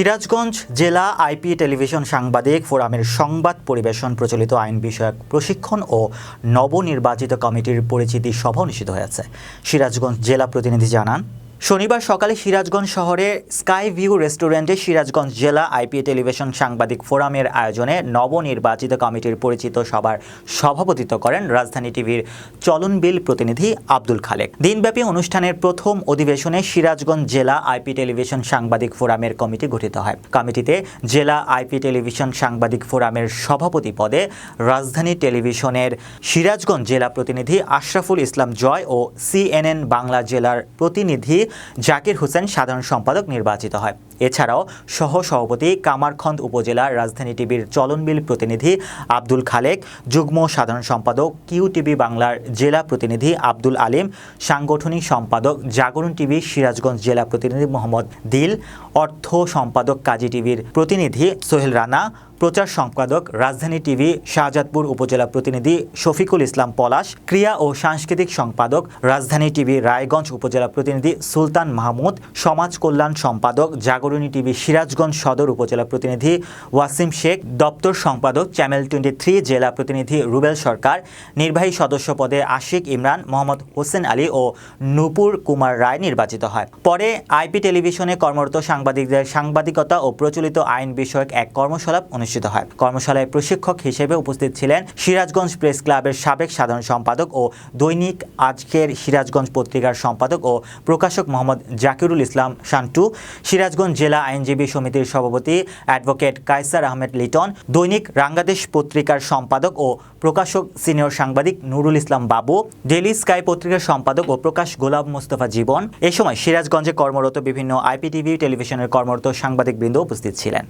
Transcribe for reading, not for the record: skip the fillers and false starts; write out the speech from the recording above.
সিরাজগঞ্জ জেলা IP television সাংবাদিক ফোরামের সংবাদ পরিবেশন প্রচলিত আইন বিষয়ক প্রশিক্ষণ ও নবনির্বাচিত কমিটির পরিচিতি সভা অনুষ্ঠিত হয়েছে। সিরাজগঞ্জ জেলা প্রতিনিধি জানান, শনিবার সকালে সিরাজগঞ্জ শহরের স্কাই ভিউ রেস্টুরেন্টে সিরাজগঞ্জ জেলা আইপি টেলিভিশন সাংবাদিক ফোরামের আয়োজনে নবনির্বাচিত কমিটির পরিচিত সভার সভাপতিত্ব করেন রাজধানী টিভির চলনবিল প্রতিনিধি আব্দুল খালেক। দিনব্যাপী অনুষ্ঠানের প্রথম অধিবেশনে সিরাজগঞ্জ জেলা আইপি টেলিভিশন সাংবাদিক ফোরামের কমিটি গঠিত হয়। কমিটিতে জেলা আইপি টেলিভিশন সাংবাদিক ফোরামের সভাপতি পদে রাজধানী টেলিভিশনের সিরাজগঞ্জ জেলা প্রতিনিধি আশরাফুল ইসলাম জয় ও CNN বাংলা জেলার প্রতিনিধি জাকির হোসেন সাধারণ সম্পাদক নির্বাচিত হয়। এছাড়াও সহ সভাপতি কামারখন্দ উপজেলার রাজধানী টিভির চলনবিল প্রতিনিধি আব্দুল খালেক, যুগ্ম সাধারণ সম্পাদক QTV বাংলার জেলা প্রতিনিধি আব্দুল আলিম, সাংগঠনিক সম্পাদক জাগরণ টিভি সিরাজগঞ্জ জেলা প্রতিনিধি মোহাম্মদ দিল, অর্থ সম্পাদক কাজী টিভির প্রতিনিধি সোহেল রানা, প্রচার সম্পাদক রাজধানী টিভি শাহজাদপুর উপজেলা প্রতিনিধি শফিকুল ইসলাম পলাশ, ক্রিয়া ও সাংস্কৃতিক সম্পাদক রাজধানী টিভি রায়গঞ্জ উপজেলা প্রতিনিধি সুলতান মাহমুদ, সমাজ কল্যাণ সম্পাদক জাগরণী টিভি সিরাজগঞ্জ সদর উপজেলা প্রতিনিধি ওয়াসিম শেখ, দপ্তর সম্পাদক চ্যানেল 23 জেলা প্রতিনিধি রুবেল সরকার, নির্বাহী সদস্য পদে আশিক ইমরান, মোহাম্মদ হোসেন আলী ও নূপুর কুমার রায় নির্বাচিত হয়। পরে আইপি টেলিভিশনে কর্মরত সাংবাদিকদের সাংবাদিকতা ও প্রচলিত আইন বিষয়ক এক কর্মশালা অনুষ্ঠিত হয়। কর্মশালায় প্রশিক্ষক হিসেবে উপস্থিত ছিলেন সিরাজগঞ্জ প্রেস ক্লাবের সাবেক সাধারণ সম্পাদক ও দৈনিক আজকের সিরাজগঞ্জ পত্রিকার সম্পাদক ও প্রকাশক মোহাম্মদ জাকিরুল ইসলাম শান্টু, সিরাজগঞ্জ জেলা আইনজীবী সমিতির সভাপতি অ্যাডভোকেট কায়সার আহমেদ লিটন, দৈনিক রাঙ্গাদেশ পত্রিকার সম্পাদক ও প্রকাশক সিনিয়র সাংবাদিক নুরুল ইসলাম বাবু, ডেইলি স্কাই পত্রিকার সম্পাদক ও প্রকাশ গোলাম মোস্তফা জীবন। এ সময় সিরাজগঞ্জে কর্মরত বিভিন্ন আইপিটিভি টেলিভিশনের কর্মরত সাংবাদিকবৃন্দ উপস্থিত ছিলেন।